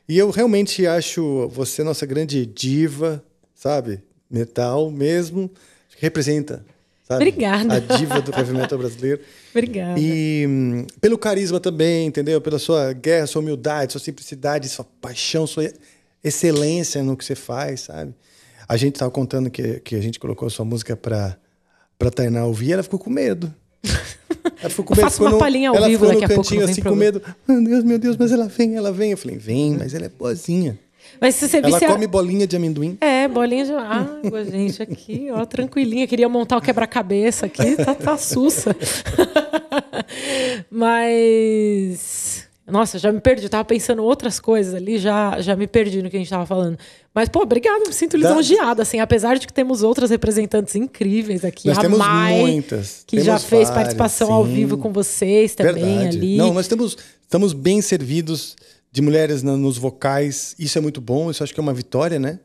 E eu realmente acho você nossa grande diva, sabe? Metal mesmo, que representa, sabe? Obrigada. A diva do heavy metal brasileiro. Obrigada. E pelo carisma também, entendeu? Pela sua guerra, sua humildade, sua simplicidade, sua paixão, sua excelência no que você faz, sabe? A gente estava contando que a gente colocou a sua música pra Tainá ouvir, ela ficou com medo. Ela ficou com medo. Faço uma palhinha ao vivo daqui a pouco. Ela ficou no cantinho assim, com medo. Meu Deus, mas ela vem. Eu falei, vem, mas ela é boazinha. Mas se você ela come bolinha de amendoim. Bolinha de água, gente, aqui, ó, tranquilinha. Queria montar o quebra-cabeça aqui, tá sussa. Mas... Nossa, já me perdi. Eu tava pensando outras coisas ali, já me perdi no que a gente tava falando. Mas, pô, obrigada, me sinto lisonjeada, assim, apesar de que temos outras representantes incríveis aqui. Nós temos Mai, muitas. que já fez participação ao vivo com vocês também. Verdade. Ali. Não, nós estamos bem servidos de mulheres nos vocais. Isso é muito bom, isso acho que é uma vitória, né?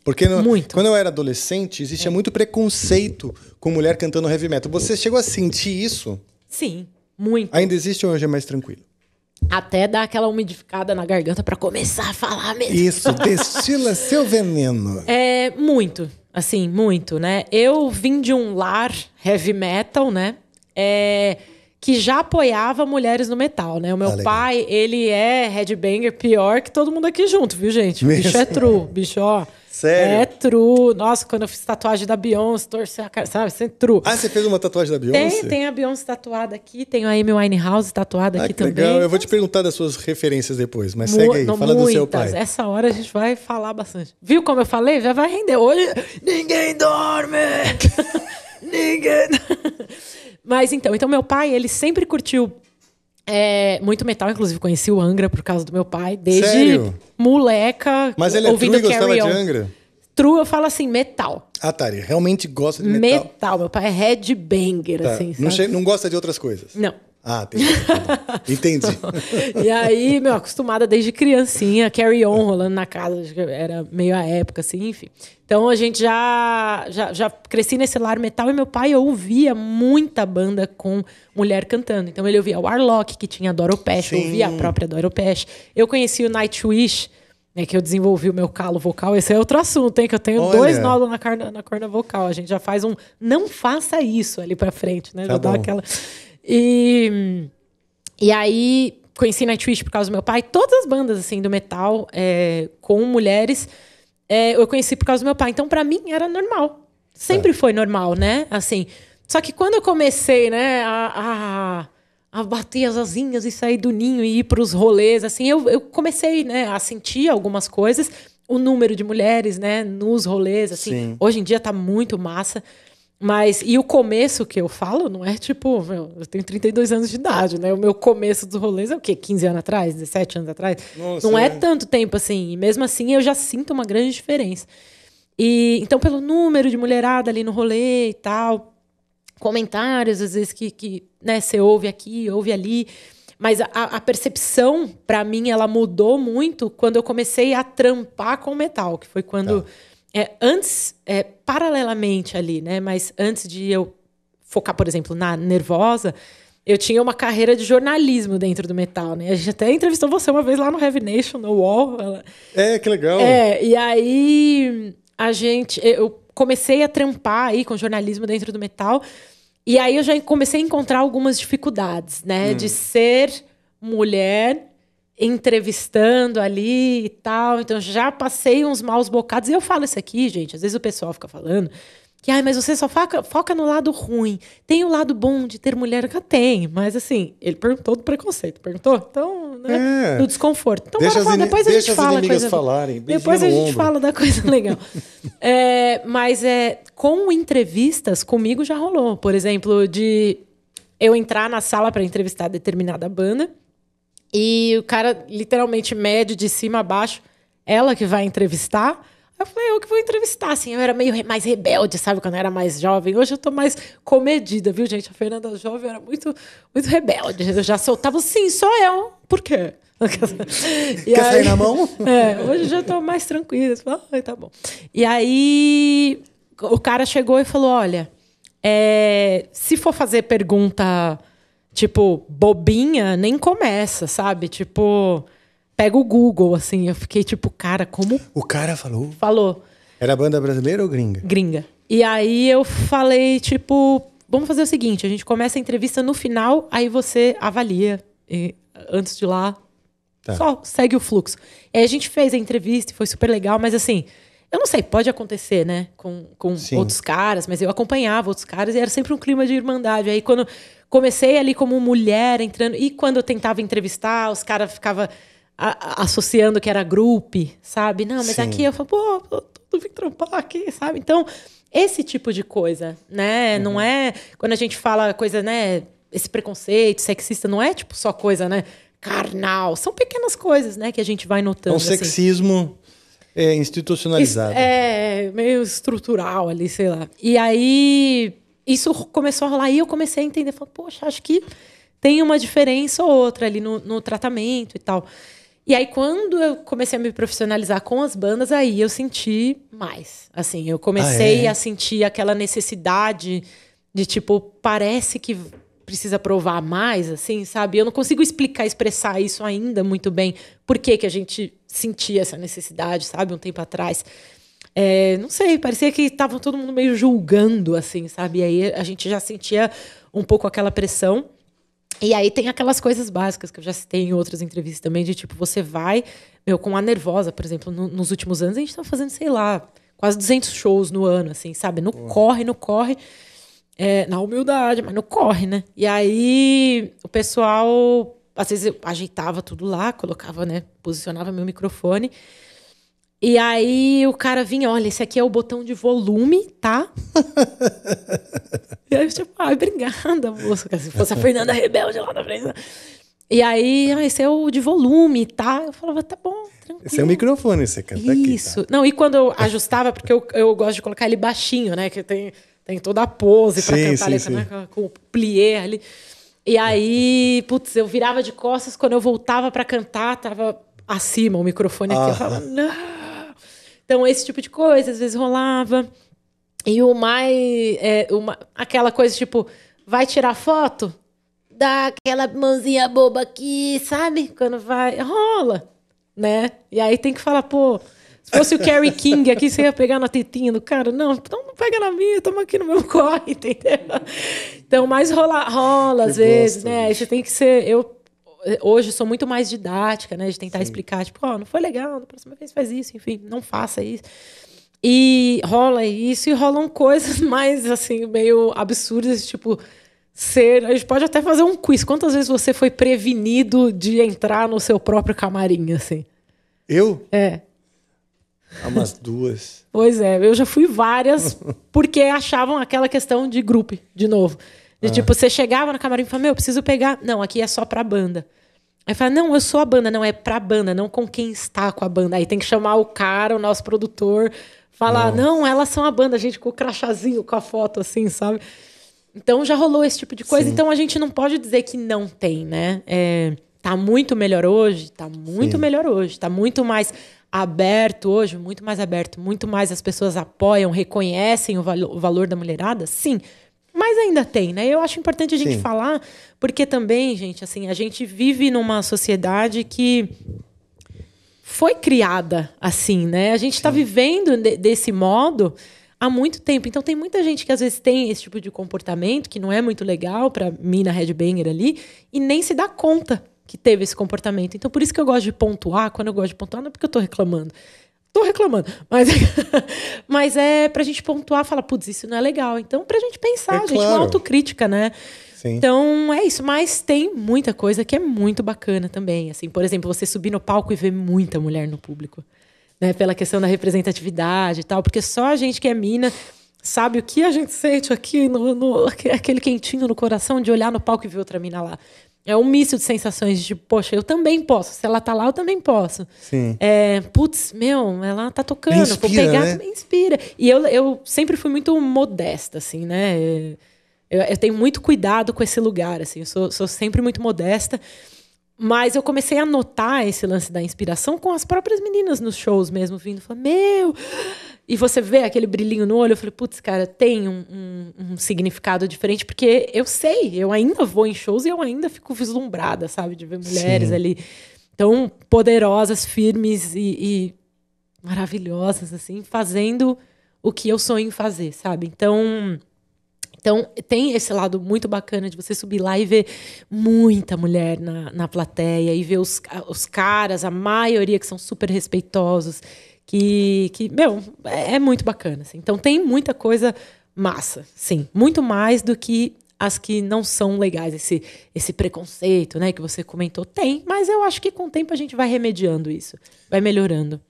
Porque quando eu era adolescente, existia muito preconceito com mulher cantando heavy metal. Você chegou a sentir isso? Sim, muito. Ainda existe ou hoje é mais tranquilo? Até dar aquela umidificada na garganta pra começar a falar mesmo. Isso, destila seu veneno. Muito, assim, muito, né? Eu vim de um lar heavy metal, né? Que já apoiava mulheres no metal, né? O meu pai, ele é headbanger pior que todo mundo aqui junto, viu, gente? O bicho é true, bicho, ó. Sério? É true. Nossa, quando eu fiz tatuagem da Beyoncé, torcer a cara, sabe? Isso é true. Ah, você fez uma tatuagem da Beyoncé? Tem a Beyoncé tatuada aqui, tem a Amy Winehouse tatuada aqui também. Legal, eu vou te perguntar das suas referências depois, mas segue aí, fala do seu pai. Essa hora a gente vai falar bastante. Viu como eu falei? Já vai render. Hoje ninguém dorme! Ninguém... Mas então meu pai, ele sempre curtiu muito metal, inclusive conheci o Angra por causa do meu pai, desde Sério? Moleca. Mas ele é true e gostava de Angra? True, eu falo assim, metal. Ah, tá, ele realmente gosta de metal. Metal, meu pai é headbanger, tá. assim, sabe? Não gosta de outras coisas? Não. Ah, entendi. E aí, acostumada desde criancinha, Carry On rolando na casa, era meio a época, assim, enfim. Então a gente já cresci nesse lar metal e meu pai ouvia muita banda com mulher cantando. Então ele ouvia o Warlock, que tinha a Doro Pesh, ouvia a própria Doro Pesh. Eu conheci o Nightwish, né, que eu desenvolvi o meu calo vocal. Esse é outro assunto, hein? Que eu tenho 2 nódulos na corda vocal. A gente já faz não faça isso ali pra frente, né? Tá já dá aquela... E aí, conheci Nightwish por causa do meu pai. Todas as bandas, assim, do metal, com mulheres, eu conheci por causa do meu pai. Então, pra mim, era normal. Sempre foi normal, né? Assim, só que quando eu comecei, né, a bater as asinhas e sair do ninho e ir pros rolês, assim, eu comecei, né, a sentir algumas coisas. O número de mulheres, né, nos rolês, assim. Sim. Hoje em dia tá muito massa. E o começo que eu falo não é tipo... eu tenho 32 anos de idade, né? O meu começo dos rolês é o quê? 15 anos atrás? 17 anos atrás? Nossa, não é tanto tempo assim. E mesmo assim, eu já sinto uma grande diferença. Então, pelo número de mulherada ali no rolê e tal, comentários, às vezes, que né, você ouve aqui, ouve ali... Mas a percepção, para mim, ela mudou muito quando eu comecei a trampar com metal. Que foi quando... Antes, paralelamente ali, né? Mas antes de eu focar, por exemplo, na Nervosa, eu tinha uma carreira de jornalismo dentro do metal, né? A gente até entrevistou você uma vez lá no Heavy Nation, no UOL. Que legal. E aí eu comecei a trampar aí com jornalismo dentro do metal. E aí eu já comecei a encontrar algumas dificuldades, né? De ser mulher... entrevistando ali e tal. Então, já passei uns maus bocados. E eu falo isso aqui, gente. Às vezes o pessoal fica falando que mas você só foca no lado ruim. Tem o lado bom de ter mulher? Tem. Mas, assim, ele perguntou do preconceito. Perguntou? Então, né? Do desconforto. Então, depois a gente fala. Deixa as inimigas falarem. Depois a gente fala da coisa legal. Mas com entrevistas, comigo já rolou. Por exemplo, de eu entrar na sala para entrevistar determinada banda. E o cara, literalmente, mede de cima a baixo, ela que vai entrevistar. Eu falei, eu que vou entrevistar, assim. Eu era meio mais rebelde, sabe? Quando eu era mais jovem. Hoje eu tô mais comedida, viu, gente? A Fernanda jovem era muito, muito rebelde. Eu já soltava, sim, sou eu. Por quê? Quer sair na mão? Hoje eu já tô mais tranquila. Tá bom. E aí, o cara chegou e falou, olha, se for fazer pergunta... tipo, bobinha, nem começa, sabe? Tipo, pega o Google, assim. Eu fiquei tipo, cara, como... O cara falou? Falou. Era banda brasileira ou gringa? Gringa. E aí eu falei, tipo, vamos fazer o seguinte, a gente começa a entrevista no final, aí você avalia. E antes de lá, só segue o fluxo. E aí a gente fez a entrevista e foi super legal, mas assim, eu não sei, pode acontecer, né? Com outros caras, mas eu acompanhava outros caras e era sempre um clima de irmandade. Aí quando comecei ali como mulher entrando, e quando eu tentava entrevistar, os caras ficavam associando que era grupo, sabe? Não, mas aqui eu falo, pô, eu vim trampar aqui, sabe? Então, esse tipo de coisa, né? Não é... Quando a gente fala coisa, né? Esse preconceito sexista, não é tipo só coisa, né? Carnal. São pequenas coisas, né? Que a gente vai notando. Um sexismo institucionalizado. Meio estrutural ali, sei lá. E aí, isso começou a rolar. E eu comecei a entender. Falei, poxa, acho que tem uma diferença ou outra ali no tratamento e tal. E aí, quando eu comecei a me profissionalizar com as bandas, aí eu senti mais. Assim, eu comecei a sentir aquela necessidade de, tipo, parece que precisa provar mais, assim, sabe? Eu não consigo expressar isso ainda muito bem. Por que a gente sentia essa necessidade, sabe? Um tempo atrás. Não sei, parecia que estava todo mundo meio julgando, assim, sabe? E aí a gente já sentia um pouco aquela pressão. E aí tem aquelas coisas básicas que eu já citei em outras entrevistas também, de tipo, você vai, com a Nervosa, por exemplo, nos últimos anos, a gente tá fazendo, sei lá, quase 200 shows no ano, assim, sabe? No corre, na humildade, mas no corre, né? E aí o pessoal, às vezes eu ajeitava tudo lá, colocava, né, posicionava meu microfone. E aí o cara vinha, olha, esse aqui é o botão de volume, tá? E aí eu tipo, obrigada, moça. Se fosse a Fernanda Rebelde lá na frente. E aí, esse é o de volume, tá? Eu falava, tá bom, tranquilo. Esse é o microfone, você canta aqui. Isso. Tá? Não, e quando eu ajustava, porque eu gosto de colocar ele baixinho, né? Que tem toda a pose pra cantar ali, né? Com o plié ali. E aí, putz, eu virava de costas, quando eu voltava pra cantar, tava acima o microfone aqui. Eu falava, não. Então, esse tipo de coisa, às vezes rolava. E o mais... aquela coisa, tipo, vai tirar foto? Dá aquela mãozinha boba aqui, sabe? Quando vai... Rola, né? E aí tem que falar, pô... Se fosse o Kerry King aqui, você ia pegar na tetinha do cara. Não, então não pega na minha, estamos aqui no meu corre, entendeu? Então, mas rola às vezes, né? Aí você tem que ser... Hoje sou muito mais didática, né? De tentar explicar, tipo, não foi legal, na próxima vez faz isso, enfim, não faça isso. E rola isso, e rolam coisas mais, assim, meio absurdas, tipo, a gente pode até fazer um quiz. Quantas vezes você foi prevenido de entrar no seu próprio camarim, assim? Eu? Há umas 2. Pois é, eu já fui várias, porque achavam aquela questão de grupo, de novo. De tipo, você chegava no camarim e falava, eu preciso pegar... Não, aqui é só pra banda. Aí fala, não, eu sou a banda. Não, é pra banda, não com quem está com a banda. Aí tem que chamar o cara, o nosso produtor, falar, não, elas são a banda, a gente com o crachazinho, com a foto, assim, sabe? Então já rolou esse tipo de coisa. Sim. Então a gente não pode dizer que não tem, né? Tá muito melhor hoje, tá muito melhor hoje. Tá muito mais aberto hoje, muito mais aberto. Muito mais as pessoas apoiam, reconhecem o valor da mulherada, sim. Mas ainda tem, né? Eu acho importante a gente falar, porque também, gente, assim, a gente vive numa sociedade que foi criada assim, né? A gente está vivendo desse modo há muito tempo. Então tem muita gente que às vezes tem esse tipo de comportamento que não é muito legal para mina headbanger ali e nem se dá conta que teve esse comportamento. Então por isso que eu gosto de pontuar. Quando eu gosto de pontuar, não é porque eu tô reclamando. Tô reclamando, mas é pra gente pontuar, falar, putz, isso não é legal. Então, pra gente pensar, gente, uma autocrítica, né? Sim. Então, é isso. Mas tem muita coisa que é muito bacana também. Assim, por exemplo, você subir no palco e ver muita mulher no público, né? Pela questão da representatividade e tal. Porque só a gente que é mina sabe o que a gente sente aqui, aquele quentinho no coração de olhar no palco e ver outra mina lá. É um misto de sensações de tipo, poxa, eu também posso. Se ela tá lá, eu também posso. Sim. Putz, ela tá tocando. Inspira, vou pegar, né? também inspira. E eu sempre fui muito modesta, assim, né? Eu tenho muito cuidado com esse lugar, assim. Eu sou sempre muito modesta. Mas eu comecei a notar esse lance da inspiração com as próprias meninas nos shows mesmo, vindo. Falando, E você vê aquele brilhinho no olho. Eu falei, putz, cara, tem um significado diferente. Porque eu sei, eu ainda vou em shows e eu ainda fico vislumbrada, sabe? De ver mulheres ali. tão poderosas, firmes e maravilhosas, assim, fazendo o que eu sonho em fazer, sabe? Então, tem esse lado muito bacana de você subir lá e ver muita mulher na plateia e ver os caras, a maioria que são super respeitosos, que meu, é muito bacana. Assim. Então, tem muita coisa massa, sim. Muito mais do que as que não são legais, esse preconceito, né, que você comentou. Tem, mas eu acho que com o tempo a gente vai remediando isso, vai melhorando.